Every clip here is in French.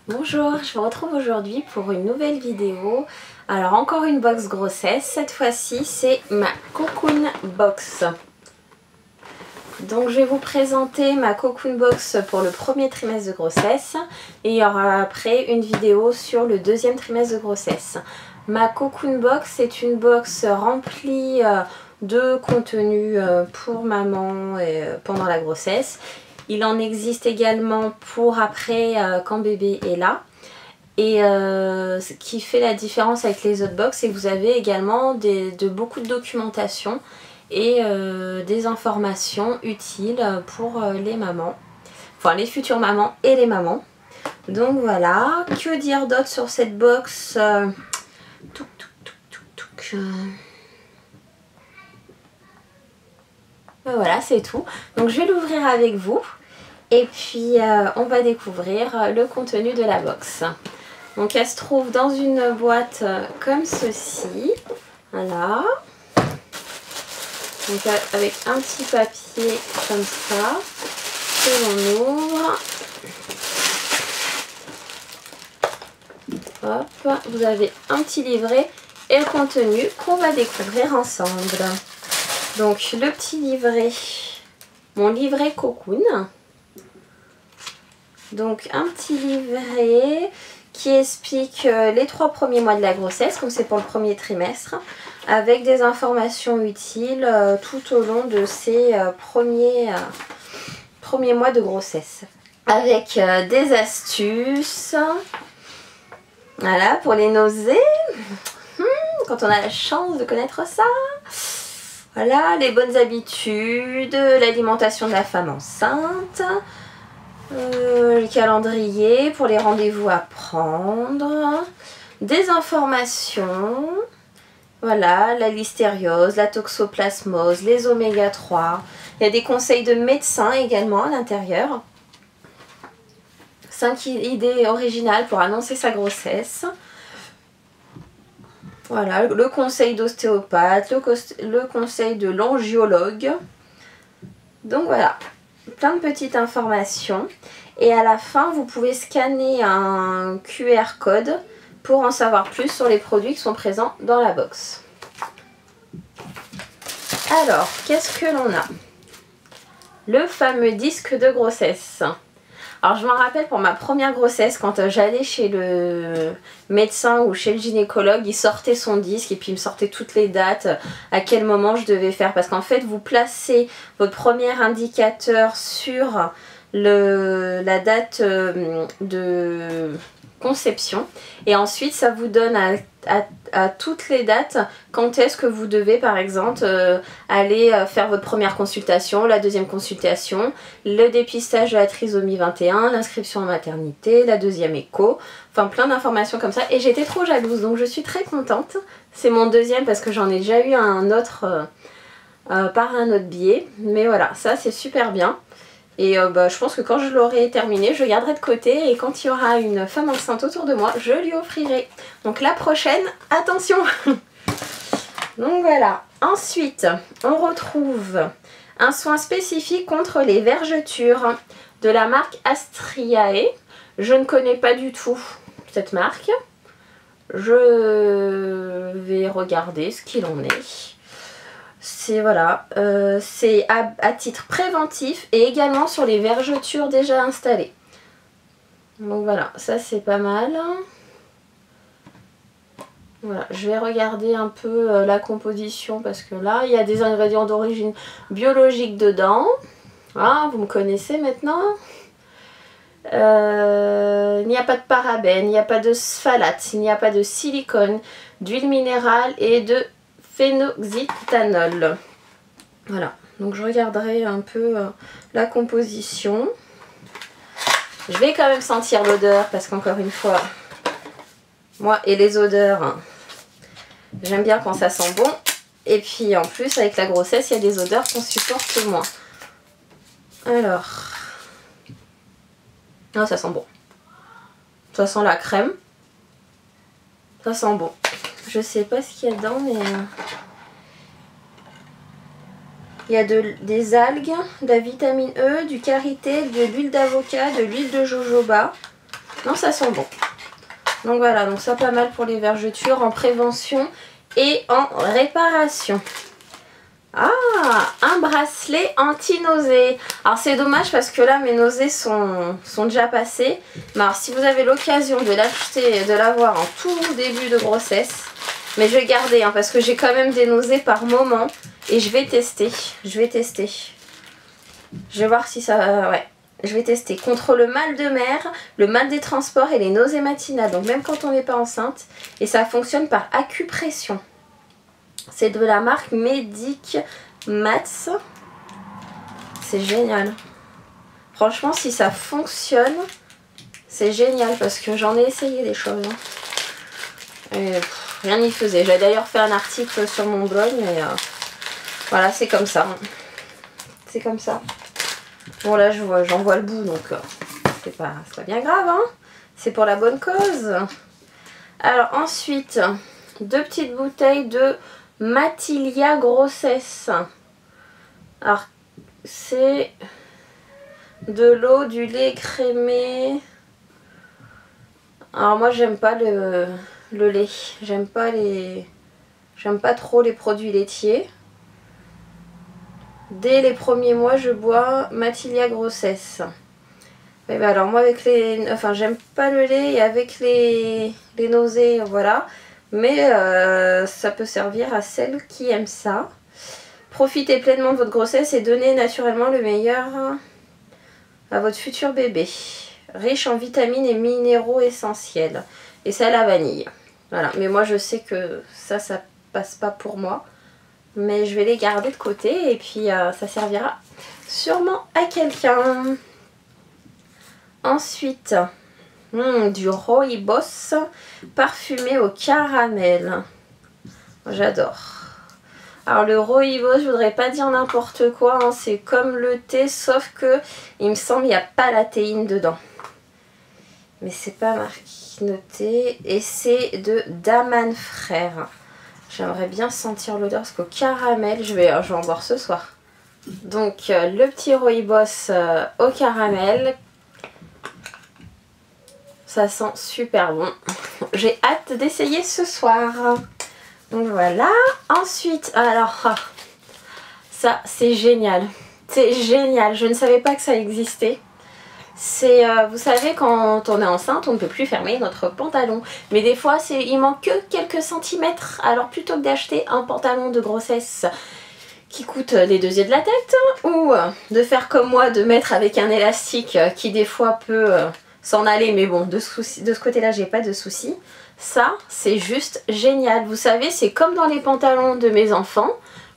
Bonjour, je vous retrouve aujourd'hui pour une nouvelle vidéo. Alors encore une box grossesse, cette fois-ci c'est ma Cocoon Box. Donc je vais vous présenter ma Cocoon Box pour le premier trimestre de grossesse et il y aura après une vidéo sur le deuxième trimestre de grossesse. Ma Cocoon Box est une box remplie de contenu pour maman pendant la grossesse. Il en existe également pour après quand bébé est là. Et ce qui fait la différence avec les autres box, c'est que vous avez également beaucoup de documentation et des informations utiles pour les mamans. Enfin les futures mamans et les mamans. Donc voilà, que dire d'autre sur cette box Voilà, c'est tout. Donc je vais l'ouvrir avec vous. Et puis on va découvrir le contenu de la box. Donc elle se trouve dans une boîte comme ceci. Voilà. Donc avec un petit papier comme ça que l'on ouvre. Hop, vous avez un petit livret et le contenu qu'on va découvrir ensemble. Donc le petit livret, mon livret Cocoon. Donc un petit livret qui explique les 3 premiers mois de la grossesse, comme c'est pour le premier trimestre, avec des informations utiles tout au long de ces premiers mois de grossesse. Avec des astuces, voilà, pour les nausées, quand on a la chance de connaître ça. Voilà, les bonnes habitudes, l'alimentation de la femme enceinte. Le calendrier pour les rendez-vous à prendre, des informations, voilà, la listériose, la toxoplasmose, les oméga 3, il y a des conseils de médecins également à l'intérieur, 5 idées originales pour annoncer sa grossesse, voilà, le conseil d'ostéopathe, le conseil de l'angiologue, donc voilà. Plein de petites informations et à la fin vous pouvez scanner un QR code pour en savoir plus sur les produits qui sont présents dans la box. Alors qu'est-ce que l'on a? Le fameux disque de grossesse. Alors je m'en rappelle pour ma première grossesse, quand j'allais chez le médecin ou chez le gynécologue, il sortait son disque et puis il me sortait toutes les dates, à quel moment je devais faire. Parce qu'en fait vous placez votre premier indicateur sur la date de conception et ensuite ça vous donne à toutes les dates quand est-ce que vous devez par exemple aller faire votre première consultation, la deuxième consultation, le dépistage de la trisomie 21, l'inscription en maternité, la deuxième écho, enfin plein d'informations comme ça et j'étais trop jalouse donc je suis très contente. C'est mon deuxième parce que j'en ai déjà eu un autre par un autre biais, mais voilà, ça c'est super bien. Et je pense que quand je l'aurai terminé, je garderai de côté et quand il y aura une femme enceinte autour de moi, je lui offrirai. Donc la prochaine, attention. Donc voilà. Ensuite, on retrouve un soin spécifique contre les vergetures de la marque Astriae. Je ne connais pas du tout cette marque. Je vais regarder ce qu'il en est. C'est voilà, c'est à titre préventif et également sur les vergetures déjà installées. Donc voilà, ça c'est pas mal. Voilà, je vais regarder un peu la composition parce que là il y a des ingrédients d'origine biologique dedans. Ah, vous me connaissez maintenant. Il n'y a pas de parabènes, il n'y a pas de phtalates, il n'y a pas de silicone, d'huile minérale et de phénoxyéthanol. Voilà, donc je regarderai un peu la composition. Je vais quand même sentir l'odeur parce qu'encore une fois, moi et les odeurs, hein, j'aime bien quand ça sent bon. Et puis en plus avec la grossesse, il y a des odeurs qu'on supporte moins. Alors, non, ça sent bon. Ça sent la crème. Ça sent bon. Je sais pas ce qu'il y a dedans, mais il y a des algues, de la vitamine E, du karité, de l'huile d'avocat, de l'huile de jojoba. Non, ça sent bon. Donc voilà, donc ça pas mal pour les vergetures en prévention et en réparation. Ah, un bracelet anti-nausée. Alors c'est dommage parce que là mes nausées sont déjà passées. Mais alors si vous avez l'occasion de l'acheter, de l'avoir en tout début de grossesse, mais je vais garder hein, parce que j'ai quand même des nausées par moment et je vais tester. Je vais voir si ça... ouais, je vais tester. Contre le mal de mer, le mal des transports et les nausées matinales. Donc même quand on n'est pas enceinte. Et ça fonctionne par acupression. C'est de la marque Medic Mats. C'est génial. Franchement, si ça fonctionne, c'est génial parce que j'en ai essayé des choses. Hein. Et, rien n'y faisait. J'ai d'ailleurs fait un article sur mon blog, mais voilà, c'est comme ça. C'est comme ça. Bon, là, j'en vois le bout, donc c'est pas bien grave. Hein. C'est pour la bonne cause. Alors, ensuite, 2 petites bouteilles de Matilia Grossesse. Alors c'est de l'eau, du lait crémé. Alors moi j'aime pas le lait. J'aime pas trop les produits laitiers. Dès les premiers mois je bois Matilia Grossesse. Mais bah alors moi avec les... Enfin j'aime pas le lait et avec les nausées, voilà. Mais ça peut servir à celles qui aiment ça. Profitez pleinement de votre grossesse et donnez naturellement le meilleur à votre futur bébé. Riche en vitamines et minéraux essentiels. Et c'est à la vanille. Voilà, mais moi je sais que ça passe pas pour moi. Mais je vais les garder de côté et puis ça servira sûrement à quelqu'un. Ensuite... du rooibos parfumé au caramel. J'adore. Alors le rooibos, je voudrais pas dire n'importe quoi, hein, c'est comme le thé, sauf que il me semble qu'il n'y a pas la théine dedans. Mais c'est pas marqué noté. Et c'est de Daman Frères. J'aimerais bien sentir l'odeur parce qu'au caramel, je vais en boire ce soir. Donc le petit rooibos au caramel. Ça sent super bon. J'ai hâte d'essayer ce soir. Donc voilà. Ensuite, alors, ça c'est génial. C'est génial. Je ne savais pas que ça existait. C'est, vous savez, quand on est enceinte, on ne peut plus fermer notre pantalon. Mais des fois, il manque que quelques centimètres. Alors plutôt que d'acheter un pantalon de grossesse qui coûte les 2 yeux de la tête, ou de faire comme moi, de mettre avec un élastique qui des fois peut... s'en aller, mais bon, de ce côté-là, j'ai pas de soucis. Ça, c'est juste génial. Vous savez, c'est comme dans les pantalons de mes enfants,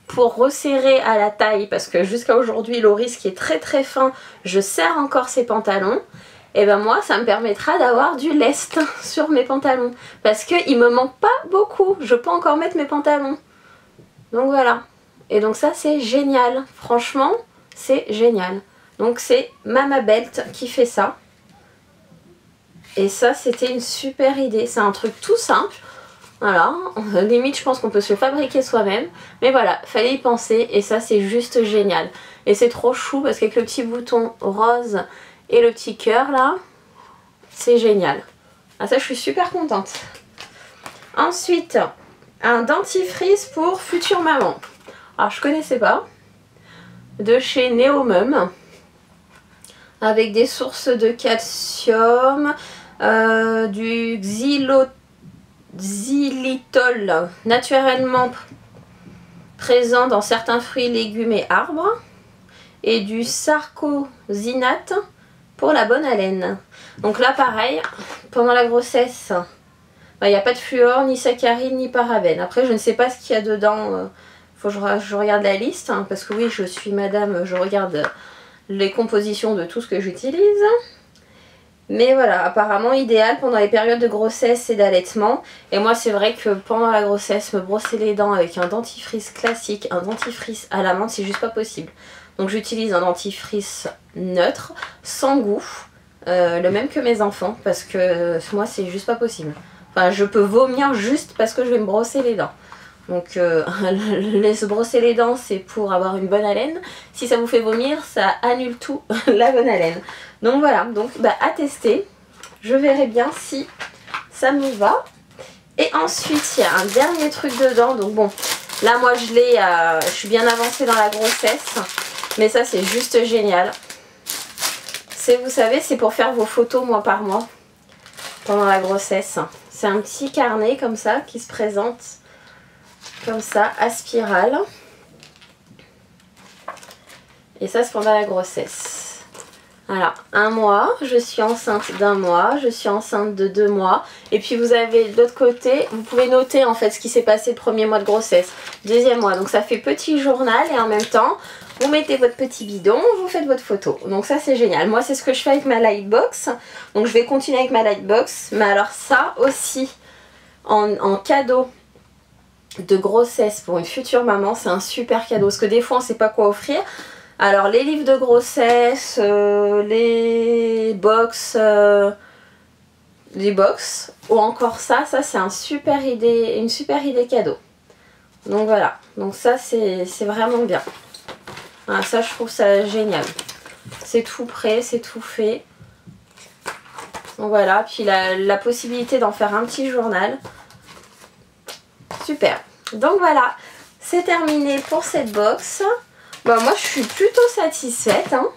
pour resserrer à la taille, parce que jusqu'à aujourd'hui, Loris, qui est très très fin, je serre encore ses pantalons. Et ben moi, ça me permettra d'avoir du lest sur mes pantalons. Parce qu'il me manque pas beaucoup. Je peux encore mettre mes pantalons. Donc voilà. Et donc ça, c'est génial. Franchement, c'est génial. Donc c'est Mama Belt qui fait ça. Et ça, c'était une super idée. C'est un truc tout simple. Voilà. Limite, je pense qu'on peut se le fabriquer soi-même. Mais voilà, fallait y penser. Et ça, c'est juste génial. Et c'est trop chou parce qu'avec le petit bouton rose et le petit cœur là, c'est génial. Ah, ça, je suis super contente. Ensuite, un dentifrice pour future maman. Alors, je connaissais pas. De chez Neomum. Avec des sources de calcium. Du xylitol naturellement présent dans certains fruits, légumes et arbres, et du sarcosinate pour la bonne haleine. Donc là pareil, pendant la grossesse, il n'y a pas de fluor, ni saccharine, ni parabènes. Après je ne sais pas ce qu'il y a dedans, faut que je regarde la liste, hein, parce que oui, je suis madame, je regarde les compositions de tout ce que j'utilise. Mais voilà, apparemment idéal pendant les périodes de grossesse et d'allaitement. Et moi c'est vrai que pendant la grossesse, me brosser les dents avec un dentifrice classique, un dentifrice à la menthe, c'est juste pas possible. Donc j'utilise un dentifrice neutre, sans goût, le même que mes enfants, parce que moi c'est juste pas possible. Enfin je peux vomir juste parce que je vais me brosser les dents. Donc se brosser les dents c'est pour avoir une bonne haleine. Si ça vous fait vomir, ça annule tout la bonne haleine. Donc voilà, donc à tester. Je verrai bien si ça me va. Et ensuite, il y a un dernier truc dedans. Donc bon, là moi je suis bien avancée dans la grossesse. Mais ça c'est juste génial. Vous savez, c'est pour faire vos photos mois par mois pendant la grossesse. C'est un petit carnet comme ça qui se présente comme ça à spirale. Et ça c'est pendant la grossesse. Alors, un mois, je suis enceinte d'1 mois, je suis enceinte de 2 mois. Et puis vous avez de l'autre côté, vous pouvez noter en fait ce qui s'est passé le premier mois de grossesse, deuxième mois. Donc ça fait petit journal et en même temps, vous mettez votre petit bidon, vous faites votre photo. Donc ça c'est génial. Moi c'est ce que je fais avec ma Lightbox. Donc je vais continuer avec ma Lightbox. Mais alors ça aussi, en cadeau de grossesse pour une future maman, c'est un super cadeau. Parce que des fois on ne sait pas quoi offrir. Alors les livres de grossesse, les box ou encore ça c'est une super idée cadeau. Donc voilà, donc ça c'est vraiment bien. Ah, ça je trouve ça génial. C'est tout prêt, c'est tout fait. Donc voilà, puis la possibilité d'en faire un petit journal. Super. Donc voilà, c'est terminé pour cette box. Bah, moi je suis plutôt satisfaite, hein.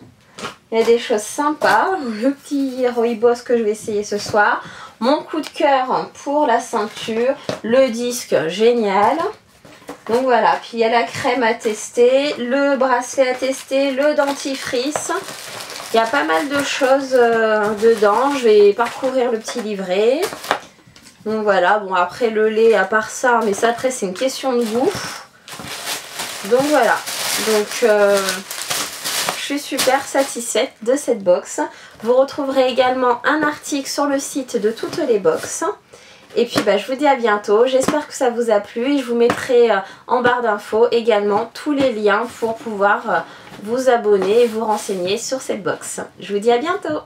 Il y a des choses sympas. Le petit rooibos que je vais essayer ce soir. Mon coup de cœur pour la ceinture. Le disque génial. Donc voilà, puis il y a la crème à tester, le bracelet à tester, le dentifrice. Il y a pas mal de choses dedans. Je vais parcourir le petit livret. Donc voilà, bon après le lait à part ça, mais ça après c'est une question de goût. Donc voilà. Donc je suis super satisfaite de cette box. Vous retrouverez également un article sur le site de toutes les boxes. Et puis bah, je vous dis à bientôt. J'espère que ça vous a plu. Et je vous mettrai en barre d'infos également tous les liens pour pouvoir vous abonner et vous renseigner sur cette box. Je vous dis à bientôt.